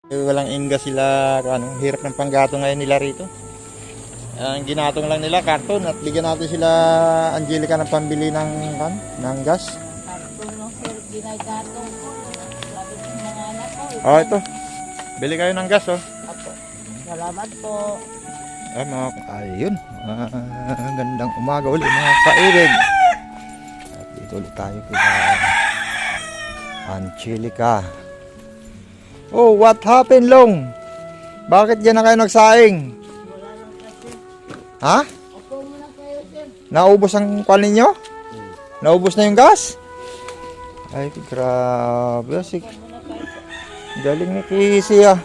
Walang inga sila, ano, hirap ng panggatong ngayon nila rito. Ang ginatong lang nila karton at bigyan natin sila Angelica ng pambili ng gas. Karton ng sir, ginagatong ko. Sabi ko mga anak ko. Oh, ito. Bili kayo ng gas, oh. Apo. Salamat po. Ay, ayun. Gandang umaga ulit, mga kaibig. At dito ulit tayo kila Angelica. Oh, what happened, Long? Bakit dyan na kayo nagsaing? Wala lang kasi. Ha? Opo muna kayo sir. Naubos ang kwan ninyo? Naubos na yung gas? Ay, grabe. Opo muna kayo. Galing ni Kisi, ah.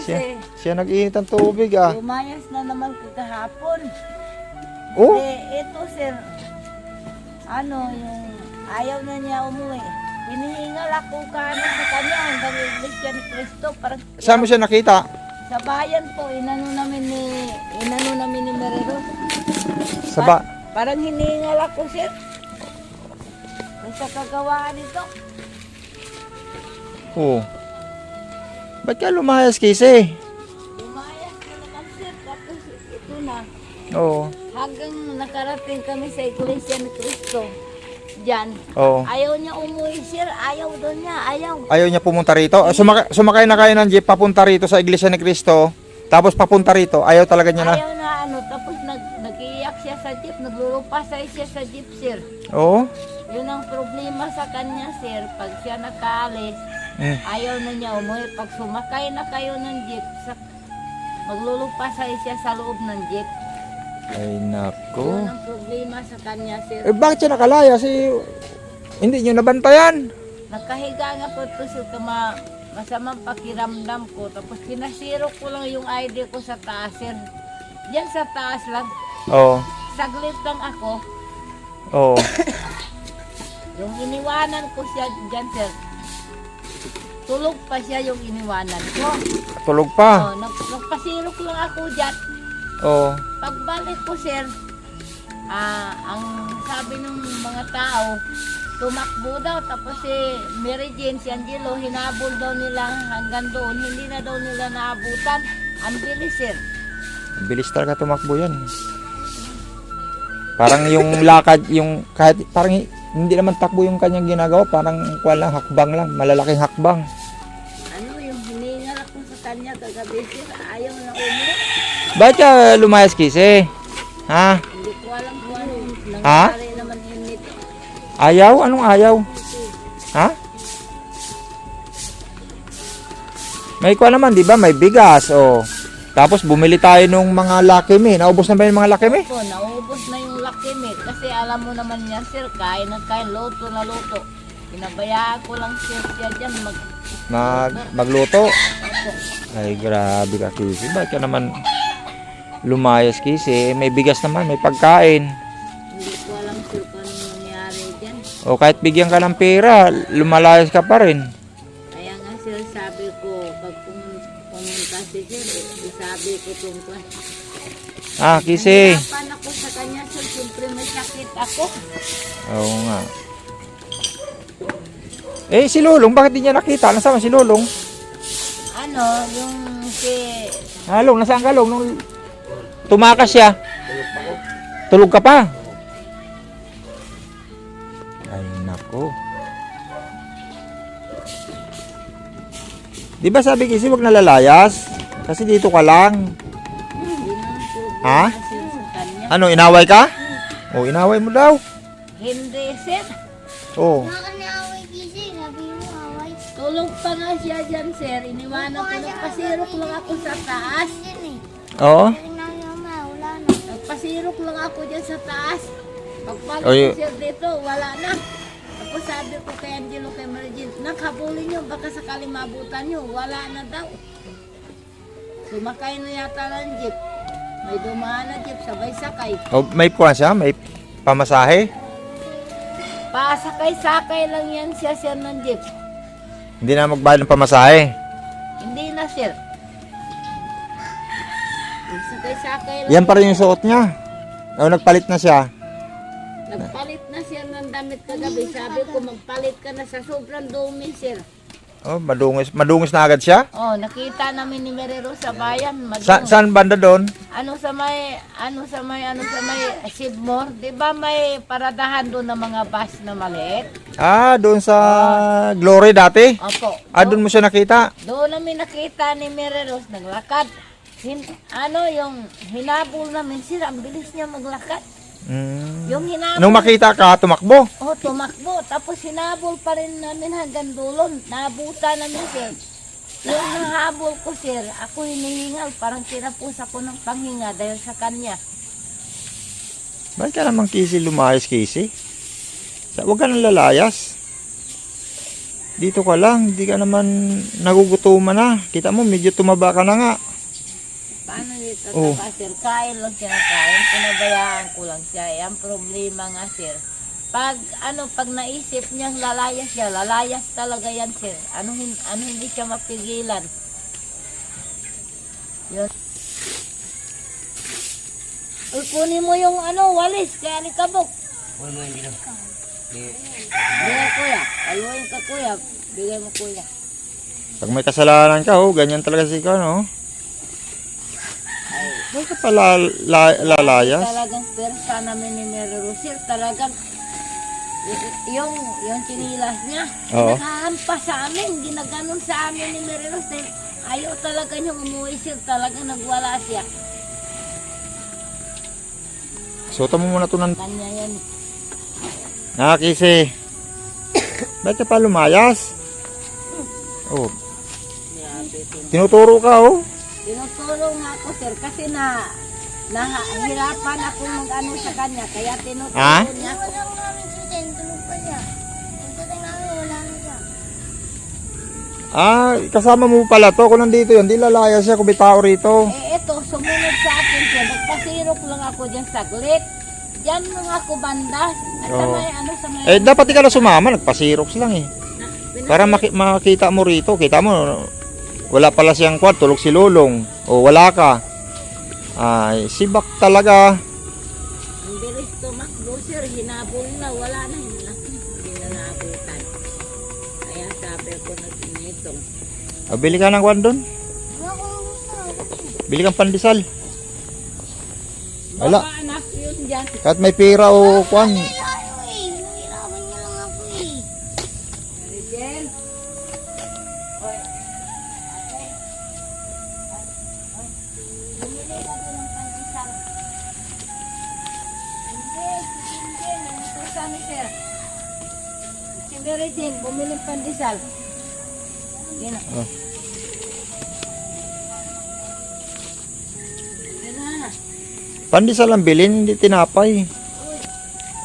Sir, Siya nag-init ng tubig, ah. lumayas na naman kahapon. Oh, Ito sir, ano yung ayaw na niya umuwi. Hinihingal ako sa kanya hanggang Iglesia ni Cristo. Parang saan mo siya nakita? sa bayan po, inano namin ni Merero. Parang hinihingal ako sir. Sa kagawaan nito. Oh. Ba't ka lumayas, Kisi? Lumayas na naman sir, tapos ito na. Oo. Hanggang nakarating kami sa Iglesia ni Cristo. Diyan. Oo. Ayaw niya umuwi sir, ayaw doon niya, ayaw. Ayaw niya pumunta rito? Sumakay na kayo ng jeep papunta rito sa Iglesia ni Cristo. Tapos papunta rito. Ayaw talaga niya na? Ayaw na ano, tapos nag-iiyak siya sa jeep, naglulupasay siya sa jeep sir. Oo. Yun ang problema sa kanya sir, pag siya nakaalis, ayaw na niya umuwi. Pag sumakay na kayo ng jeep, maglulupasay siya sa loob ng jeep. Ay, nako. Yun ang problema sa kanya sir. Eh, bakit siya nakalaya? Hindi niyo nabantayan. Nakahiga nga po ito sir, masamang pakiramdam ko. Tapos pinasiro ko lang yung ID ko sa taas sir. Diyan sa taas lang. Oo. Saglit lang ako. Oo. Yung iniwanan ko siya dyan sir. Tulog pa siya yung iniwanan ko. Tulog pa. Nagpasirok lang ako dyan. Oo. Pagbalik ko sir, ang sabi ng mga tao, tumakbo daw. Tapos si Mary Jane, si Angelo, hinabol daw nila hanggang doon. Hindi na daw nila naabutan. Ang bilis sir. Bilis talaga tumakbo yan. Parang yung lakad, kahit parang hindi naman takbo yung kanyang ginagawa. Parang walang hakbang lang, malalaking hakbang. Ano yung hiningal ako sa kanya kagabi sir, ayaw na umuwi. Bakit ka lumayas, Kisi? Ha? Hindi ko alam kung ano Ha? nangyari naman yun nito. Ayaw? Anong ayaw? Ha? May kuha naman, di ba? May bigas, oh. Tapos bumili tayo nung mga Lucky Me. Naubos na ba yung mga Lucky Me? Opo, naubos na yung Lucky Meat. Kasi alam mo naman yan sir, kain na kain, luto na luto. Pinabayaan ko lang sir siya dyan Magluto? Opo. Ay, grabe ka, Kisi. Bakit ka naman lumayas, Kisi? May bigas naman, may pagkain. Hindi ko alam sir kung ano nangyari dyan. O kahit bigyan ka ng pera, lumalayas ka pa rin. Kaya nga sir, sabi ko, pag pumunta si sir, sabi ko tungkol. Ah, Kisi. Nahirapan ako sa kanya sir, siyempre may sakit ako. Oo nga. Eh, si Lulong, bakit di niya nakita? Nasaan si Lulong? Ano, yung si... Lung, nasaan ka, Lung? Nung tumakas siya. Tulog ka pa? Ay, nako. Di ba sabi kasi wag nalalayas? Kasi dito ka lang. Hindi na Ha? sir sa kanya. Ano, inaway ka? O, inaway mo daw. Hindi sir. O. Tulog pa nga siya dyan sir. Iniwanan ko, nagpasirok lang ako sa taas. Oo. Nagpasirok lang ako dyan sa taas. Pagpalit Oy. ko sir dito, wala na. Tapos sabi ko kay Angelo, kay Marigin, nakabulin nyo, baka sakaling mabutan nyo, wala na daw. Sumakay na yata ng jeep. May dumaan na jeep, sabay sakay. O, may kuha siya? May pamasahe? Pasakay-sakay lang yan siya sir ng jeep. Hindi na magbayad ng pamasahe. Hindi na sir. Sakay-sakay lang. Yan pa rin yung suot niya. O, nagpalit na siya. Nagpalit na siya ng damit kagabi. Sabi ko magpalit ka na sa sobrang dumi sir. Oh, madungis na agad siya? Oh, nakita namin ni Merero sa bayan. Saan banda doon? Ano sa may Sibmore, 'di ba may paradahan doon ng mga bus na maliit? Ah, doon sa Glory dati? Opo. Ah, doon mo siya nakita? Doon namin nakita ni Mereros naglakad. Yung hinabol namin sila, ang bilis niya maglakad. Yung hinabol. Nung makita ka, tumakbo? Oh, tumakbo. Tapos hinabol pa rin namin hanggang dulo. Nabuta namin sir. Yung nahabol ko sir, ako hinihingal. Parang kinapos ako ng panghinga dahil sa kanya. Bakit ka naman Kisi lumayas, Kisi? Huwag ka nang lalayas. Dito ka lang, hindi ka naman nagugutuman na. Kita mo, medyo tumaba ka na nga. Paano dito Oh. sir? Kain lang siya na kain. Pinabayaan ko lang siya. Ang problema nga sir. Pag naisip niyang lalayas talaga yan sir. Hindi siya mapigilan. Yun. Uy, kunin mo yung walis, kaya alikabok. Kunin mo yung gino. Bigay kuya. Aluin ka kuya. Bigay mo kuya. Pag may kasalanan ka, ganyan talaga si ikaw, no? Bakit ka pa lalayas? Talagang persa namin ni Mary Rosel. Talagang yung sinilas niya. Oo. Nakahampas sa amin. Ginaganon sa amin ni Mary Rosel. Ayaw talaga niyang umuwi sir. Talagang nagwala siya. Suotan mo muna ito ng... Kanya yan. Kisi. Bakit ka pa lumayas? Oh, Grabe. tinuturo ka, oh. Tinutulong nga ako sir kasi nahirapan ako mag-ano sa kanya kaya tinutulong niya ako. Wala ko namin si Jen, tulog pa siya. Pagdating namin, wala na siya. Kasama mo pala to. Kung nandito yun, di lalayas siya kung may tao rito. Ito, sumunod sa akin siya. Nagpasirok lang ako dyan saglit. Diyan lang ako banda. At sa Oo. may, Dapat di ka na sumama. Nagpasirox lang, eh. Para makita mo rito. Kita mo, wala pala siyang kwad. Tulog si Lulong. O wala ka. Ay, sibak talaga. Ang bilis tumakbo sir. Hinabol na. Wala na. Hindi na naabutan. Kaya sabi ko na tinitong. Bili ka ng kwad doon. Wala ko gusto. Bili kang pandesal. Wala. Baka anak yun dyan. Kahit may pera o kwan. Ayaw eh, nahirapan niya lang ako eh. Marijen. Oy. Ate. Oy. Bumili ka din ng pandesal. Hindi. Nandito ni sir. Si Marijen, bumili ng pandesal. Yan na. Oh. Yan na. Pandesal ang bilhin, hindi tinapay.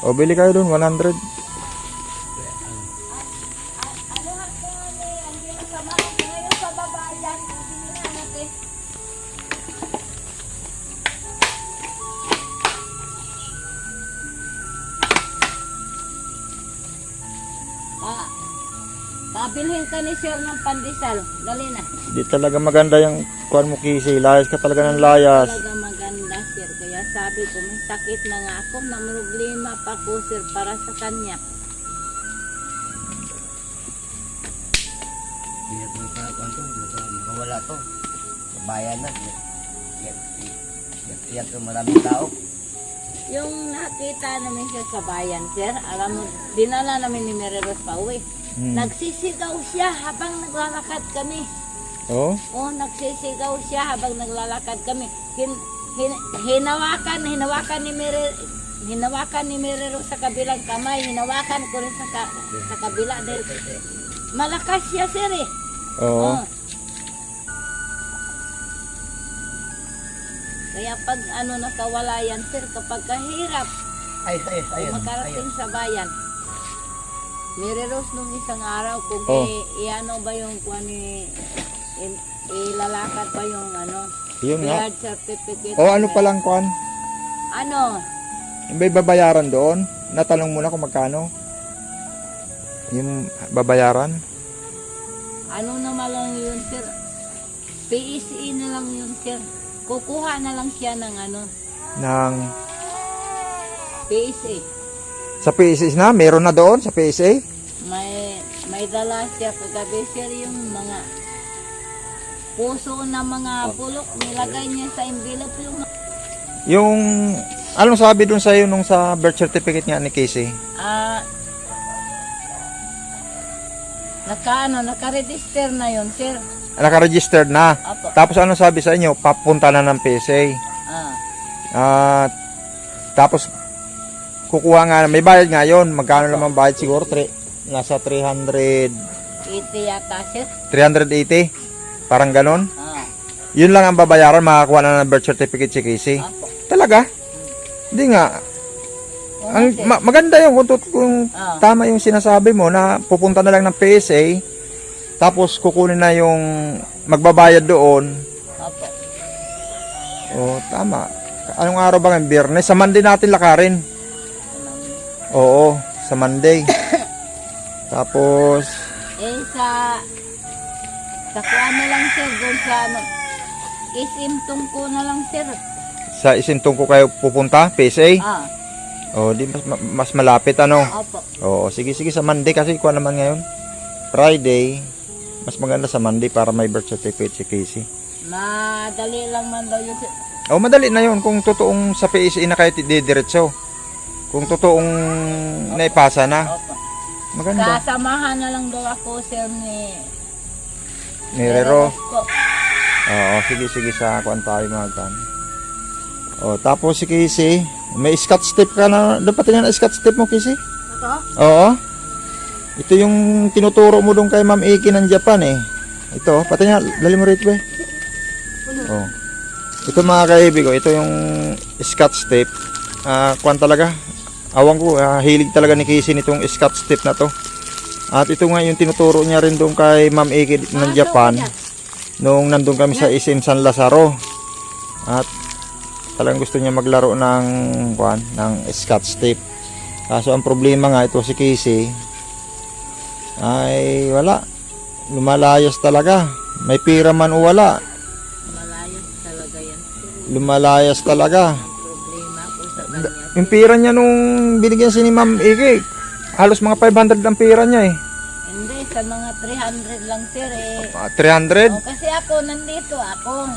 O, bili kayo doon, 100. Ano ha ko hindi masama. Ngayon sa baba yan. Bumili na natin. Pabilhin ka ni sir ng pandesal. Dali na. Hindi talaga maganda yung kwan mo, Kisi. Layas ka talaga ng layas. Talaga maganda sir. Kaya sabi ko may sakit na nga ako. Na problema pa ko sir para sa kanya. Hindi mo pa kwanto. Wala to. Bayan na. Iyak yung maraming tao. Yung nakita namin siya sa bayan sir. Alam mo, dinala namin ni Mereros pa uwi. Nagsisigaw siya habang naglalakad kami. Oh? Oh, nagsisigaw siya habang naglalakad kami. Hinawakan ni Merero sa kabilang kamay. Hinawakan ko rin sa kabila dahil malakas siya sir eh. Oo. Oh. Kaya pag nakawala yan sir, kapag kahirap Ayun. makarating sa bayan. Mereros nung isang araw kung Oh. iano ba yung ilalakad pa yung Yun nga. birth certificate. O, ano palang kwan? Ano? May babayaran doon? Natanong mo na kung magkano? Yung babayaran? Ano naman lang yun sir? PSE na lang yun sir. Kukuha na lang siya ng Ng... PSE. Sa PSA na? Meron na doon sa PSA? May may dala siya kagabi sir yung mga puso na mga bulok. Nilagay niya sa envelope Yung, anong sabi dun sa'yo nung sa birth certificate nga ni Casey? Naka-register na yun sir. Naka-registered na. Apo. Tapos anong sabi sa inyo? Papunta na ng PSA. Tapos kukuha nga, may bayad nga yun. Magkano naman bayad siguro? Nasa 300, 80 yata sir. 380. Parang ganon. Yun Yun lang ang babayaran, makakuha na ng birth certificate si Casey. Apo. Talaga? Hindi nga. Oo, sir. Maganda yun kung tama yung sinasabi mo na pupunta na lang ng PSA, tapos kukunin na yung magbabayad doon. Apo. O, tama. Anong araw ba ngayon? Biyernes? Sa Monday natin lakarin. Oo, sa Monday. Tapos, Sa kuha na lang sir, doon sa isimtong ko na lang sir. sa Isintong ko kayo pupunta, PSA? Ah, O, di mas malapit ano? opo. Oo, sige sa Monday kasi kuha naman ngayon. Friday, mas maganda sa Monday para may birth certificate si Casey. Madali lang man daw yun sir. O, madali na yun kung totoong sa PSA na kayo didiretso. Kung totoong naipasa na. Opo. Maganda. Kasamahan na lang daw ako sir ni Nirero. ko. Oo, sige sa kuan tayo mga kan. O, tapos si Casey, may scotch tape ka na. Dapat yan na scotch tape mo, Casey? Ito? Oo. Ito yung tinuturo mo doon kay Ma'am Iki ng Japan eh. Ito, pati nga, dali mo rito eh. Oh. Ito mga kaibigan, ito yung scotch tape. Kuan talaga. Awang ko, hilig talaga ni Casey nitong scotch tape na to. At ito nga yung tinuturo niya rin doon kay Ma'am Iki ng Japan. Nung nandun kami sa SM San Lazaro. At talagang gusto niya maglaro ng kuan, ng scotch tape. Kaso ang problema nga ito si Casey ay wala. Lumalayas talaga. May pira man o wala. Malayos talaga yan sir. Lumalayas talaga. Problema ko sa kanya. Yung pira niya nung binigyan si ni Ma'am Iki, halos mga 500 ang pira niya eh. Hindi, sa mga 300 lang sir eh. 300? Kasi ako nandito ako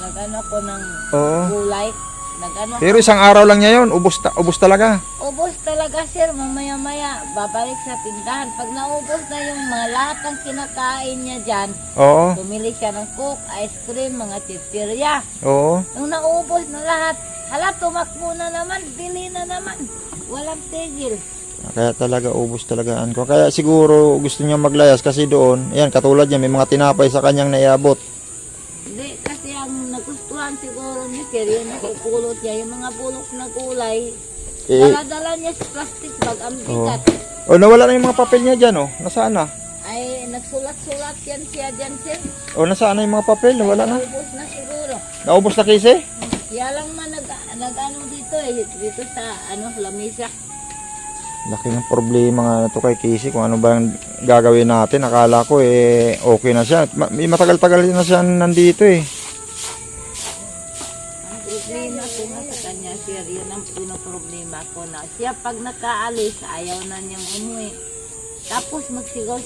nag-ano ako ng Oo. gulay. Nag-ano Pero isang araw lang niya yun, ubos talaga. ubos talaga sir, mamaya-maya babalik sa tindahan. Pag naubos na yung mga lahat ng kinakain niya dyan, Oo. bumili siya ng coke, ice cream, mga chichirya. Oo. Nung naubos na lahat, hala tumakbo na naman, bili na naman. Walang tigil. Kaya talaga ubos talagaan ko. Kaya siguro gusto niya maglayas kasi doon, ayan katulad niya may mga tinapay sa kanyang naiabot. Hindi, kasi ang nagustuhan siguro ni sir, yung nakupulot niya, yung mga bulok na gulay, dala-dala niya sa plastic bag, ang bigat. O nawala na yung mga papel niya dyan oh. Nasaan na? Ay, nagsulat-sulat yan siya dyan sir. O nasaan na yung mga papel? Nawala na. Naubos na siguro. Naubos na Casey? Kaya lang man nag-ano dito dito sa lamisa. Laki ng problema nga ito kay Casey kung ano ba yung gagawin natin. Akala ko okay na siya. May matagal-tagal na siya nandito eh. Ang problema ko nga sa kanya sir, yun ang pinoproblema ko na siya pag nakaalis, ayaw na niyang umuwi. Tapos magsigaw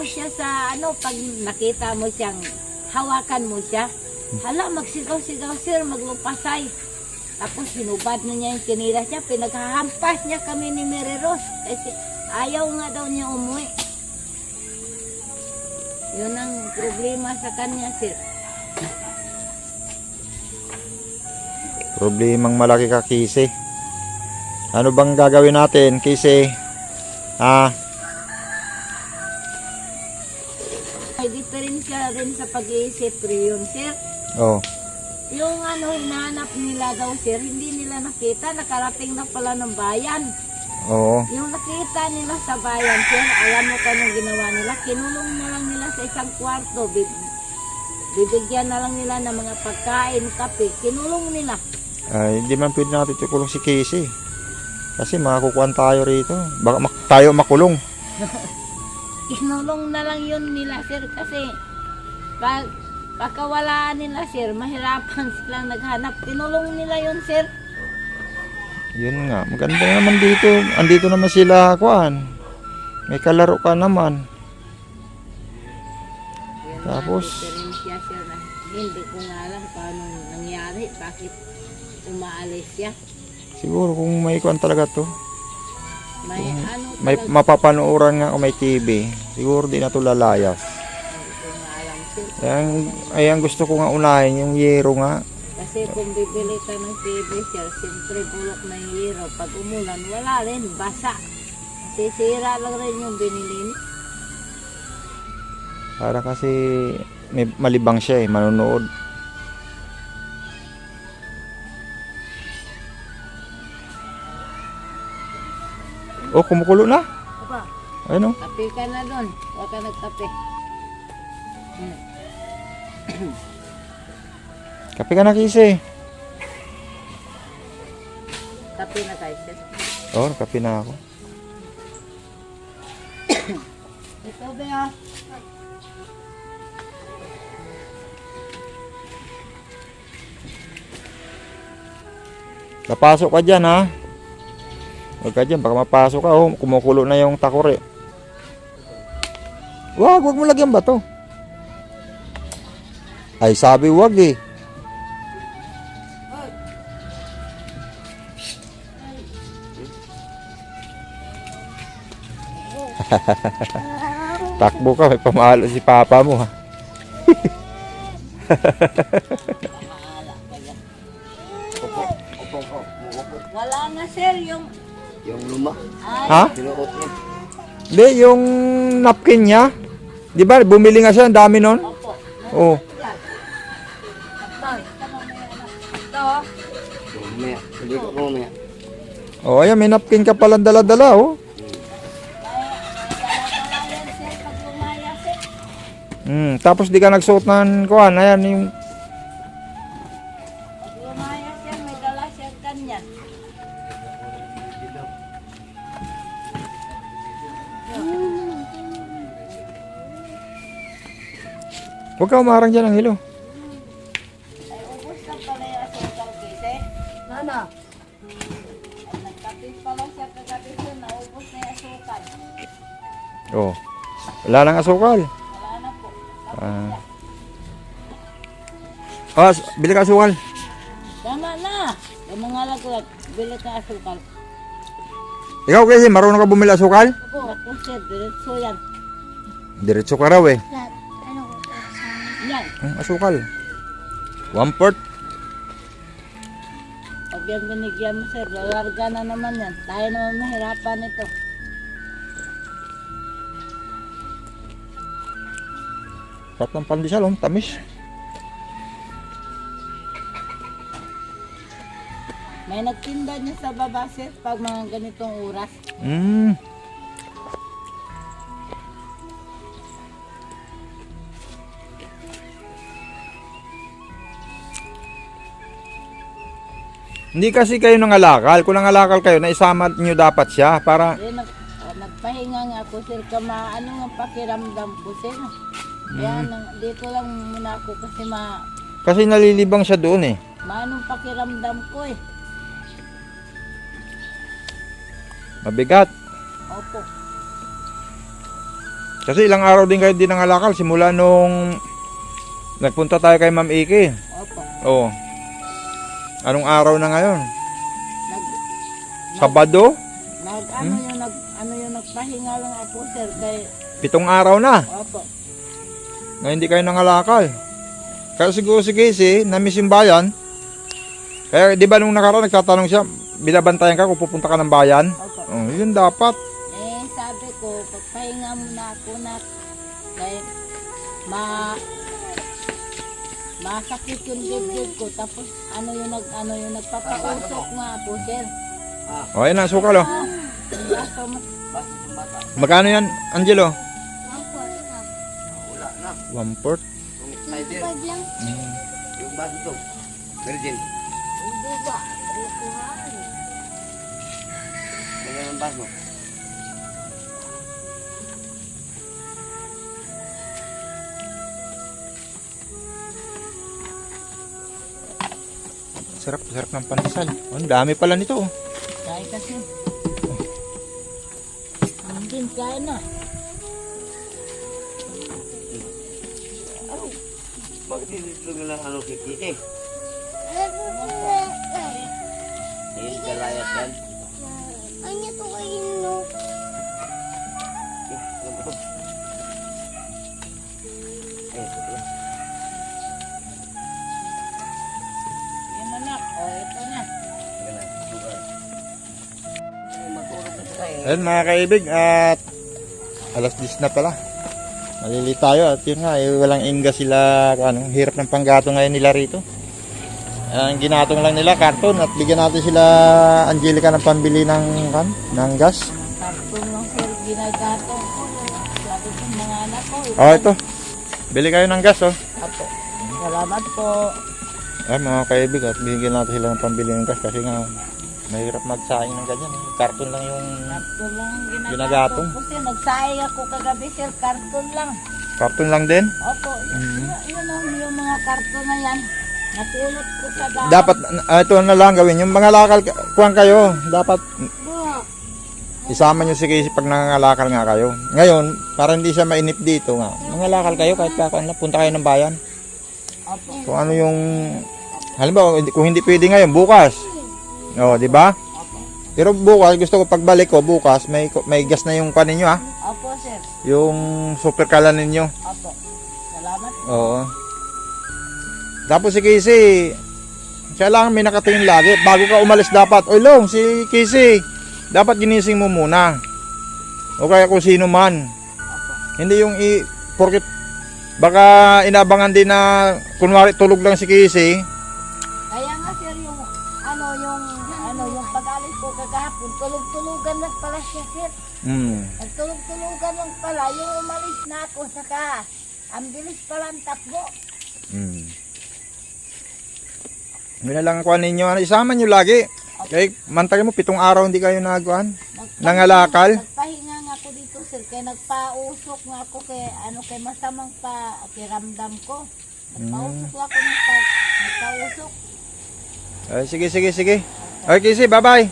siya sa pag nakita mo siyang hawakan mo siya. Hala, magsigaw-sigaw sir, maglupasay. Tapos hinubad na niya yung kinila niya, pinaghahampas niya kami ni Mary Rose. Kasi ayaw nga daw niya umuwi. Yun ang problema sa kanya sir. Problemang malaki ka Casey. Ano bang gagawin natin Casey? May diferensya rin sa pag-iisip yun sir. Oh. Yung hinahanap nila daw sir, hindi nila nakita, nakarating na pala ng bayan. Oo. Yung nakita nila sa bayan sir, alam mo kung anong ginawa nila, kinulong na lang nila sa isang kwarto, bibigyan na lang nila ng mga pagkain, kape, kinulong nila. Ay, hindi man pwede natin tukulong si Casey. Kasi makakukuhan tayo rito. Baka tayo makulong. Kinulong na lang yun nila sir, kasi pagkawalaan nila sir, mahirapan silang naghanap. Tinulong nila yun sir. Yun nga, maganda naman dito. Andito naman sila, kuan. May kalaro ka naman. Yun Tapos? nga, diferensya siya na hindi ko nga alam paano nangyari, bakit umaalis siya. Siguro kung may kuan talaga to. May ano May talaga, mapapanuoran nga kung may TV. Siguro di na to lalayas. hindi ko nga alam sir. Ang gusto ko nga unahin, yung yero nga. Kasi kung bibili ka ng TV sir, siyempre bulok na yung hero. Pag umulan, wala rin, basa. Sisira lang rin yung binili niya. Para kasi may malibang siya manonood. Oh, kumukulo na. Aba, Ayun oh. kape ka na doon. Huwag ka nagkape. Kape ka na, Kisi. Kape na tayo sir. Oh, kape na ako. Ito ba yan? Napasok ka dyan, ha? Huwag ka dyan, baka mapasok ka. Oh, kumukulo na yung takore. Wag mo lagyan ba to? Ay, sabi wag eh. Takbo ka, may pamalo si papa mo, ha? Maala pa yan. Upo ko. Upo. Wala na sir yung... Yung luma. Ay, Ha? Sinuot niya. Hindi, yung napkin niya. Di ba, bumili nga siya, ang dami nun. opo. Oh. Yan. Ito. Mamaya. Hindi ko mamaya. Oh, ayan, may napkin ka palang dala-dala, oh. Wala yan sir pag lumaya sir. Tapos di ka nagsuot ng kuhan, ayan yung... Pag lumaya sir, may dala siya ganyan. Huwag ka umarang dyan ang hilo. Ay, ubos na pala yung asukal kasi. Nana. At nagkape pa lang siya kagabi sir, naubos na yung asukal. Oh. Wala nang asukal. Wala na po. Ah. Bili ka asukal. Tama na. Yung mga laglag, bili ka asukal. Ikaw kasi, marunong ka bumili asukal? Opo. Ako sir, diretso yan. Diretso ka raw eh. Lahat. Ano ko? Yan. Asukal. 1/4. Pag yan binigyan mo sir, lalarga na naman yan. Tayo naman mahirapan ito. Sarap ng pandesal, oh. Tamis. May nagtinda niya sa baba sir pag mga ganitong oras. Hindi kasi kayo nangalakal. Kung nangalakal kayo, naisama nyo dapat siya para... Eh, nagpahinga nga ako sir, ano nga pakiramdam ko sir. Kaya dito lang muna ako kasi Kasi nalilibang siya doon eh. maanong pakiramdam ko eh. Mabigat. Opo. Kasi ilang araw din kayo di nangalakal. Simula nung nagpunta tayo kay Ma'am Iki. Opo. Oo. Anong araw na ngayon? Nag, Sabado? ano yung nagpahinga lang ako sir kay 7 araw na. opo. Na hindi kayo nangalakal. Kaya siguro si Casey, na-miss yung bayan. Kaya di ba nung nakaraan nagtatanong siya, binabantayan ka kung pupunta ka ng bayan? Opo. Oh, yun dapat. Eh sabi ko, pagpahinga muna ako na kay masakit yung dibdib ko tapos ano yung nagpapausok nga po sir. O, ayun na, sukal oh. Kaso Basta yung bata. Magkano yan, Angelo? Wala na. 1/4. Yung cider. Pag lang. Yung baso to. Virgin. hindi ba? Rikuhan. Ganyan ang baso. Sarap ng pandesal. Oh, ang dami pala nito oh. Kaya kasi. Hindi. Alin, kain na. Bakit hindi ito lang ano kikiki? Hindi kalayat yan. Ano to kayo, no? Ano ba ito? Ito. Yan anak. O, ito na. Matulog na tayo. Ayun mga kaibig, at alas 10 na pala. Malili tayo at yun nga, walang inga sila, ano, hirap ng panggato ngayon nila rito. Ang ginatong lang nila, karton, at bigyan natin sila, Angelica, ng pambili ng gas. Karton lang sir, ginagato ko. Sabi ko mga anak ko. Oh, ito. Bili kayo ng gas, oh. Apo. Salamat po. Ay, mga kaibig, at bigyan natin sila ng pambili ng gas kasi nga, mahirap magsaing ng ganyan. Karton lang yung Karton lang ginagato Ginagatong? ko sir. Nagsaing ako kagabi sir, karton lang. karton lang din. Opo, yung mga karton na yan. Natulot ko sa daan. Dapat, ito na lang gawin. Yung mga lakal, kuhan kayo. Dapat isama nyo si Casey pag nangangalakal nga kayo. Ngayon, para hindi siya mainip dito nga. Nangalakal kayo kahit kakuan na. Punta kayo ng bayan. Opo. Kung ano yung, halimbawa, kung hindi pwede ngayon, bukas. O, di ba? Opo. Pero bukas, gusto ko pagbalik ko, bukas, may gas na yung kuan ninyo ha. Opo sir. Yung super kalan ninyo. Opo. Salamat. Oo. Tapos si Casey, kailangan may nakatingin lagi. Bago ka umalis dapat, oy Long, si Casey, dapat ginising mo muna. O kaya kung sino man. Hindi yung porket baka inabangan din na kunwari tulog lang si Casey. Kaya nga sir, yung pag-alis ko kagahapon, tulog-tulugan lang pala siya sir. Nagtulog-tulugan lang pala, yung umalis na ako, saka ang bilis pala ang takbo. Yun na lang ang kuhan ninyo. Isama nyo lagi. Kaya mantagin mo, 7 araw hindi kayo nagawan. Nangalakal. Nagpahinga nga ako dito sir, kaya nagpausok nga ako kay masamang pakiramdam ko. Nagpausok ako nagpausok. Sige. Okay, Casey, bye-bye.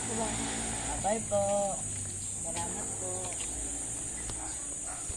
Bye po.